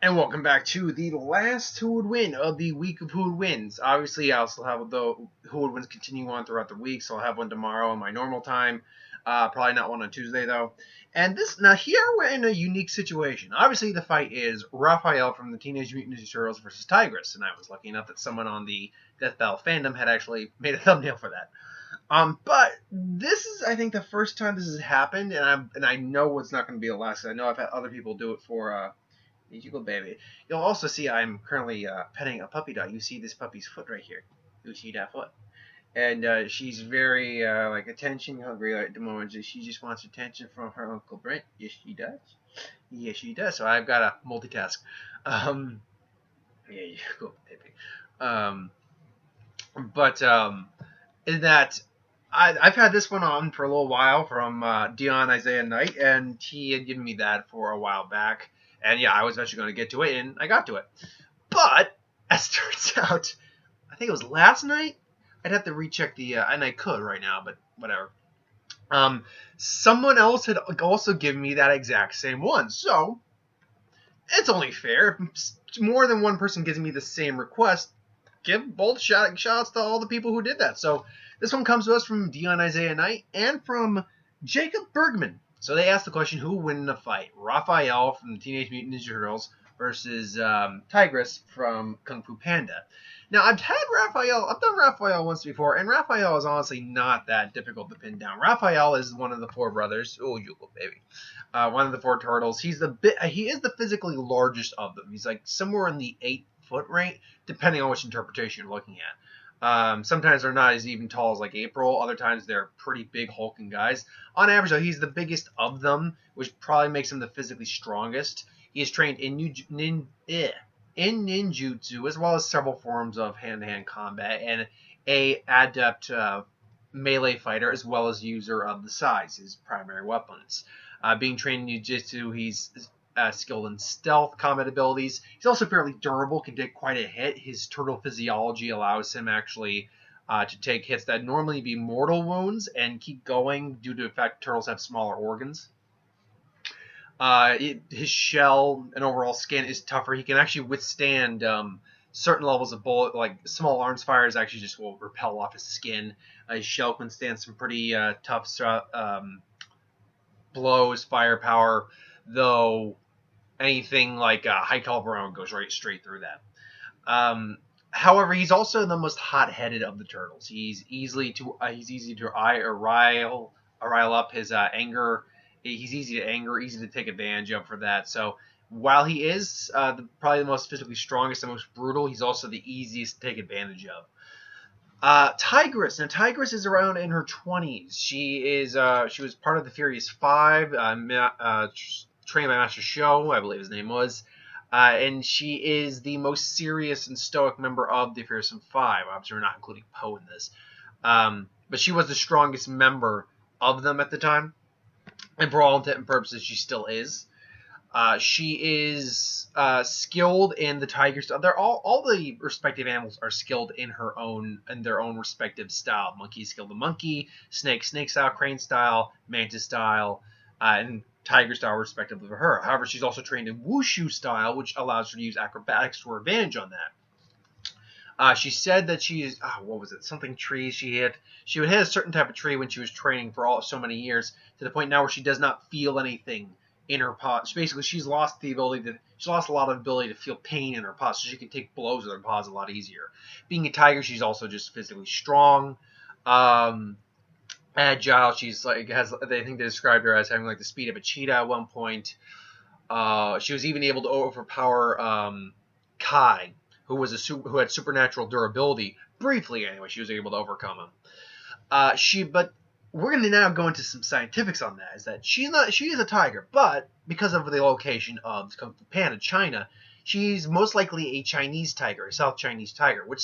And welcome back to the last Who Would Win of the week of Who Would Wins. Obviously, I'll still have the Who Would Wins continue on throughout the week, so I'll have one tomorrow in my normal time. Probably not one on Tuesday, though. And here we're in a unique situation. Obviously, the fight is Raphael from the Teenage Mutant Ninja Turtles versus Tigress, and I was lucky enough that someone on the Death Battle fandom had actually made a thumbnail for that. But this is, I think, the first time this has happened, and I know it's not going to be the last. I know I've had other people do it for you go, baby. You'll also see I'm currently petting a puppy dog. You see this puppy's foot right here. You see that foot? And she's very attention hungry at the moment. She just wants attention from her Uncle Brent. Yes, she does. Yes, she does. So I've got to multitask. Yeah, you go, baby. But in that I've had this one on for a little while from Dion Isaiah Knight, and he had given me that for a while back. And yeah, I was eventually going to get to it, and I got to it. But, as turns out, I think it was last night. I'd have to recheck and I could right now, but whatever. Someone else had also given me that exact same one. So, it's only fair. If more than one person gives me the same request, give both shout-outs to all the people who did that. So, this one comes to us from Dion Isaiah Knight and from Jacob Bergman. So they asked the question, who will win in the fight? Raphael from the Teenage Mutant Ninja Turtles versus Tigress from Kung Fu Panda. Now, I've done Raphael once before, and Raphael is honestly not that difficult to pin down. Raphael is one of the four brothers. Oh, you go, baby. One of the four turtles. He is the physically largest of them. He's like somewhere in the 8-foot range, depending on which interpretation you're looking at. Sometimes they're not as even tall as like April. Other times they're pretty big hulking guys. On average, though, he's the biggest of them, which probably makes him the physically strongest. He is trained in ninjutsu, as well as several forms of hand-to-hand combat, and a adept melee fighter, as well as user of the sais, his primary weapons. Being trained in ninjutsu, he's skilled in stealth combat abilities. He's also fairly durable, can take quite a hit. His turtle physiology allows him actually to take hits that normally be mortal wounds and keep going due to the fact turtles have smaller organs. His shell and overall skin is tougher. He can actually withstand certain levels of bullet, like small arms fires actually just will repel off his skin. His shell can stand some pretty tough blows, firepower, though anything like a high caliber round goes right straight through that. However, he's also the most hot-headed of the turtles. He's easy to rile up his anger. He's easy to anger, easy to take advantage of for that. So while he is probably the most physically strongest and most brutal, he's also the easiest to take advantage of. Tigress. Now, Tigress is around in her 20s. She was part of the Furious Five, trained by Master Sho, I believe his name was. And she is the most serious and stoic member of the Fearsome Five. Obviously, we're not including Poe in this. But she was the strongest member of them at the time. And for all intent and purposes, she still is. She is skilled in the tiger style. They're all the respective animals are skilled in their own respective style. Monkey is skilled in monkey, snake style, crane style, mantis style, and tiger style respectively for her. However, she's also trained in wushu style, which allows her to use acrobatics to her advantage on that. She said that she is, what was it? Something trees she hit. She would hit a certain type of tree when she was training for so many years, to the point now where she does not feel anything in her paws. Basically, she's lost a lot of ability to feel pain in her paws, so she can take blows with her paws a lot easier. Being a tiger, she's also just physically strong, agile. She's I think they described her as having like the speed of a cheetah at one point. She was even able to overpower Kai, who had supernatural durability. Briefly, anyway, she was able to overcome him. But we're going to now go into some scientifics on that. Is that she is a tiger, but because of the location of Kung Fu Panda, China, she's most likely a Chinese tiger, a South Chinese tiger, which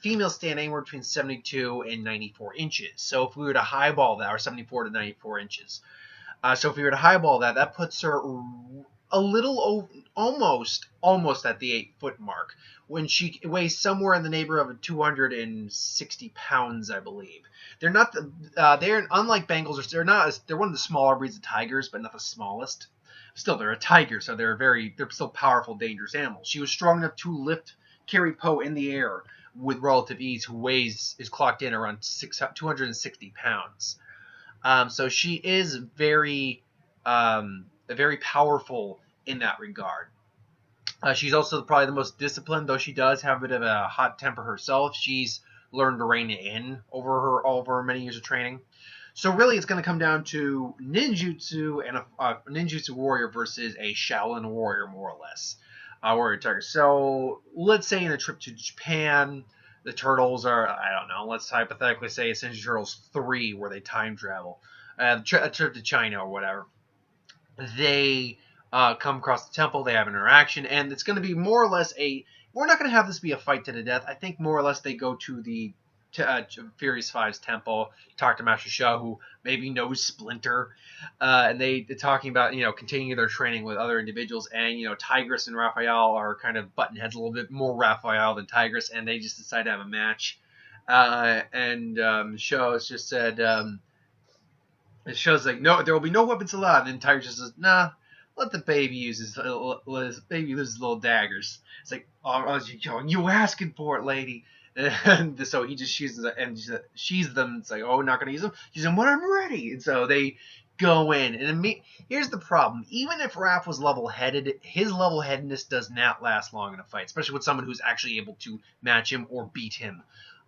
females stand anywhere between 72 and 94 inches. So if we were to highball that, or 74 to 94 inches. So if we were to highball that, that puts her a little over, almost at the 8-foot mark, when she weighs somewhere in the neighborhood of 260 pounds, I believe. They're unlike Bengals, they're one of the smaller breeds of tigers, but not the smallest. Still, they're a tiger, so they're still powerful, dangerous animals. She was strong enough to carry Poe in the air with relative ease, who is clocked in around 260 pounds. So she is very powerful in that regard. She's also probably the most disciplined, though she does have a bit of a hot temper herself. She's learned to rein it in over her many years of training. So really, it's going to come down to ninjutsu and a ninjutsu warrior versus a Shaolin warrior, more or less. Warrior tiger. So let's say in a trip to Japan, the turtles are, I don't know, let's hypothetically say it's Ninja Turtles 3 where they time travel. A trip to China or whatever. They come across the temple, they have an interaction, and it's going to be more or less we're not going to have this be a fight to the death. I think more or less they go to the Furious Five's temple, talk to Master Sha, who maybe knows Splinter, and they're talking about, continuing their training with other individuals, and, Tigress and Raphael are kind of button heads a little bit, more Raphael than Tigress, and they just decide to have a match. Sha has just said, it shows like, no, there will be no weapons allowed, and then Tigress just says, nah, let the baby use his little daggers. It's like, oh, you asking for it, lady. And so he just sheathes them. It's like, oh, not gonna use them. Use them when I'm ready. And so they go in. And here's the problem: even if Raph was level-headed, his level-headedness does not last long in a fight, especially with someone who's actually able to match him or beat him.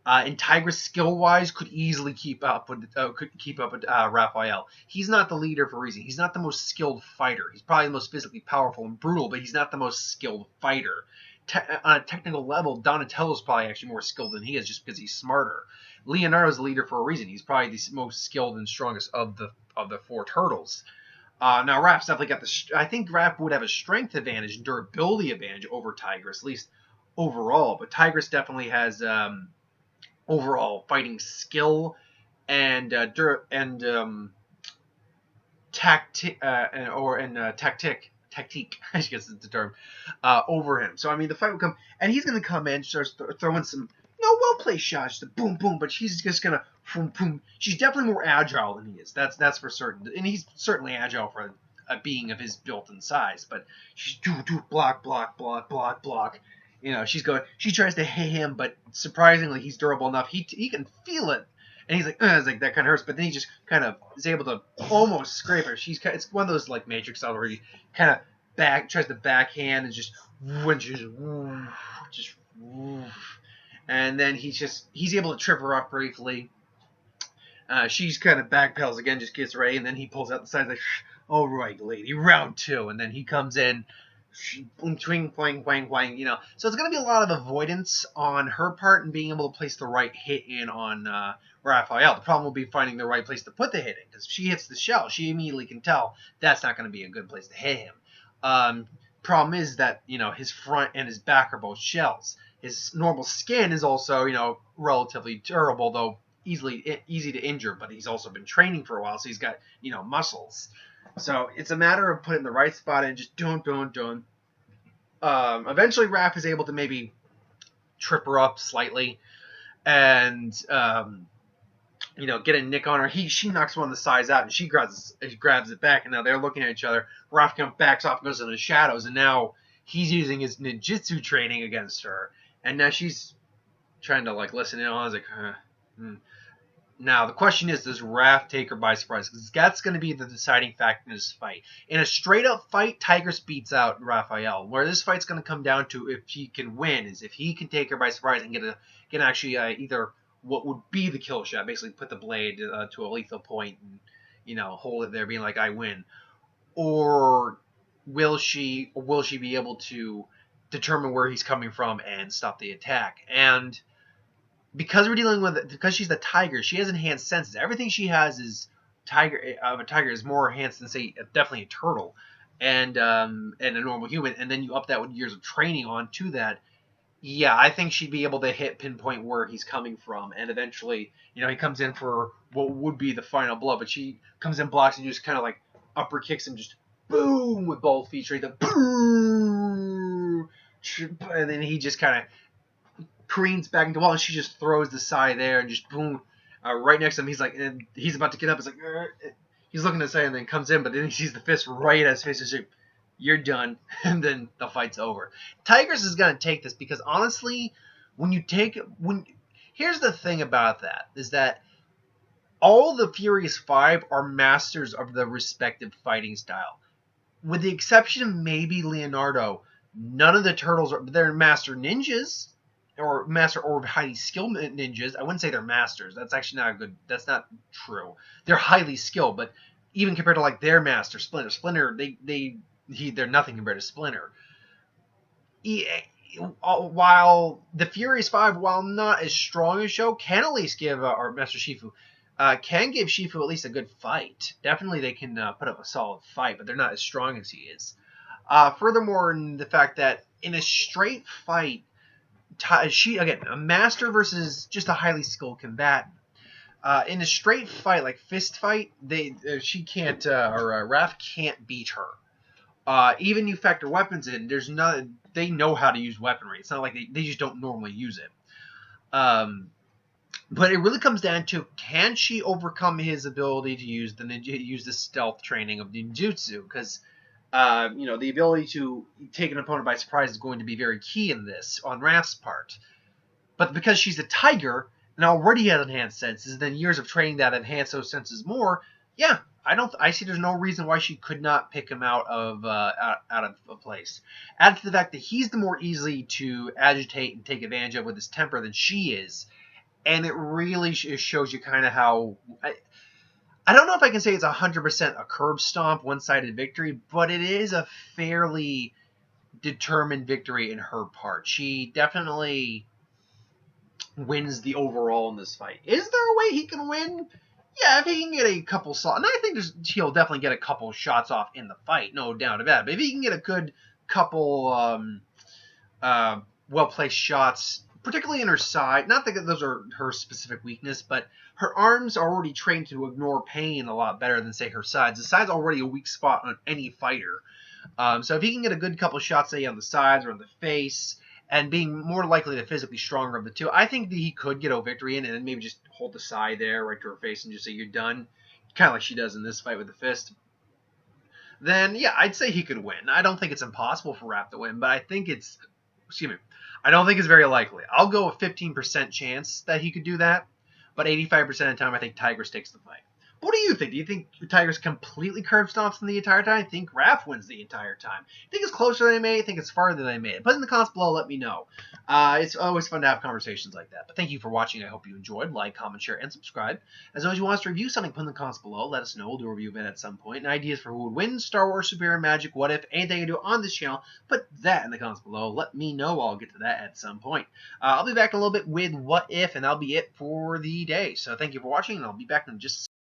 And Tigress, skill-wise, could easily keep up with Raphael. He's not the leader for a reason. He's not the most skilled fighter. He's probably the most physically powerful and brutal, but he's not the most skilled fighter. On a technical level, Donatello's probably actually more skilled than he is, just because he's smarter. Leonardo's the leader for a reason. He's probably the most skilled and strongest of the four turtles. Now, Raph's definitely got I think Raph would have a strength advantage and durability advantage over Tigress, at least overall. But Tigress definitely has overall fighting skill and tactic, I guess is the term, over him. So I mean, the fight will come, and he's going to come in, starts throwing some well-placed shots, the boom boom, but she's just going to boom boom. She's definitely more agile than he is. That's for certain, and he's certainly agile for a being of his built and size. But she's block. She tries to hit him, but surprisingly, he's durable enough. He can feel it, and he's like, it's like that kind of hurts. But then he just kind of is able to almost scrape her. It's one of those like Matrix where he kind of tries to backhand and just, and then he's able to trip her up briefly. She's kind of backpedals again, just gets ready, and then he pulls out the side like, all right, lady, round 2, and then he comes in. Swing, wang. So it's going to be a lot of avoidance on her part and being able to place the right hit in on Raphael. The problem will be finding the right place to put the hit in, because if she hits the shell, she immediately can tell that's not going to be a good place to hit him. Problem is that, his front and his back are both shells. His normal skin is also, relatively durable, though easy to injure, but he's also been training for a while, so he's got, muscles. So it's a matter of putting the right spot in, just doing. Eventually, Raph is able to maybe trip her up slightly, and get a nick on her. She knocks one of the sides out, and she grabs it back. And now they're looking at each other. Raph kind of backs off, and goes into the shadows, and now he's using his ninjutsu training against her. And now she's trying to listen in on. I was like, Now, the question is, does Raph take her by surprise? Because that's going to be the deciding factor in this fight. In a straight-up fight, Tigress beats out Raphael. Where this fight's going to come down to, if he can win, is if he can take her by surprise and get actually either what would be the kill shot, basically put the blade to a lethal point and, hold it there, being like, I win. Or will she be able to determine where he's coming from and stop the attack? And because she's the tiger, she has enhanced senses. Everything she has is a tiger is more enhanced than, say, definitely a turtle and a normal human. And then you up that with years of training onto that. Yeah, I think she'd be able to pinpoint where he's coming from, and eventually, he comes in for what would be the final blow. But she comes in, blocks, and just kind of upper kicks him, just boom with both feet straight. Boom, and then he just kind of careens back into the wall, and she just throws the side there and just boom, right next to him. He's like, and he's about to get up. It's like, he's looking to say and then comes in, but then he sees the fist right at his face and says, "You're done," and then the fight's over. Tigress is gonna take this because honestly, here's the thing about that is that all the Furious Five are masters of their respective fighting style. With the exception of maybe Leonardo, none of the turtles they're master ninjas or highly skilled ninjas. I wouldn't say they're masters. That's actually that's not true. They're highly skilled, but even compared to like their master Splinter, they're nothing compared to Splinter. While the Furious Five, while not as strong as Show, can at least give our Master Shifu can give Shifu at least a good fight. Definitely they can put up a solid fight, but they're not as strong as he is. Furthermore, in the fact that in a straight fight, a master versus just a highly skilled combatant. In a straight fight, like fist fight, Raph can't beat her. Even you factor weapons in, they know how to use weaponry. It's not like they just don't normally use it. But it really comes down to, can she overcome his ability to use the stealth training of ninjutsu? Because the ability to take an opponent by surprise is going to be very key in this on Raph's part. But because she's a tiger and already has enhanced senses, then years of training that enhance those senses more. Yeah, I see there's no reason why she could not pick him out of a place. Add to the fact that he's the more easily to agitate and take advantage of with his temper than she is. And it really shows you kind of how... I don't know if I can say it's 100% a curb stomp, one-sided victory, but it is a fairly determined victory in her part. She definitely wins the overall in this fight. Is there a way he can win? Yeah, if he can get a couple shots... And I think he'll definitely get a couple shots off in the fight, no doubt about it. But if he can get a good couple well-placed shots... particularly in her side, not that those are her specific weakness, but her arms are already trained to ignore pain a lot better than, say, her sides. The side's already a weak spot on any fighter. So if he can get a good couple shots, say, on the sides or on the face, and being more likely the physically stronger of the two, I think that he could get a victory in and then maybe just hold the side there right to her face and just say, "You're done," kind of like she does in this fight with the fist. Then, yeah, I'd say he could win. I don't think it's impossible for Raph to win, but I think it's... I don't think it's very likely. I'll go a 15% chance that he could do that, but 85% of the time I think Tigress takes the fight. What do you think? Do you think Tigress completely curb stomps him the entire time? I think Raph wins the entire time. Think it's closer than I made? Think it's farther than I made? Put in the comments below, let me know. It's always fun to have conversations like that. But thank you for watching. I hope you enjoyed. Like, comment, share, and subscribe. As always, you want us to review something, put in the comments below. Let us know. We'll do a review of it at some point. And ideas for who would win, Star Wars, Superior Magic, What If, anything I do on this channel, put that in the comments below. Let me know. I'll get to that at some point. I'll be back in a little bit with What If, and that'll be it for the day. So thank you for watching, and I'll be back in just a second.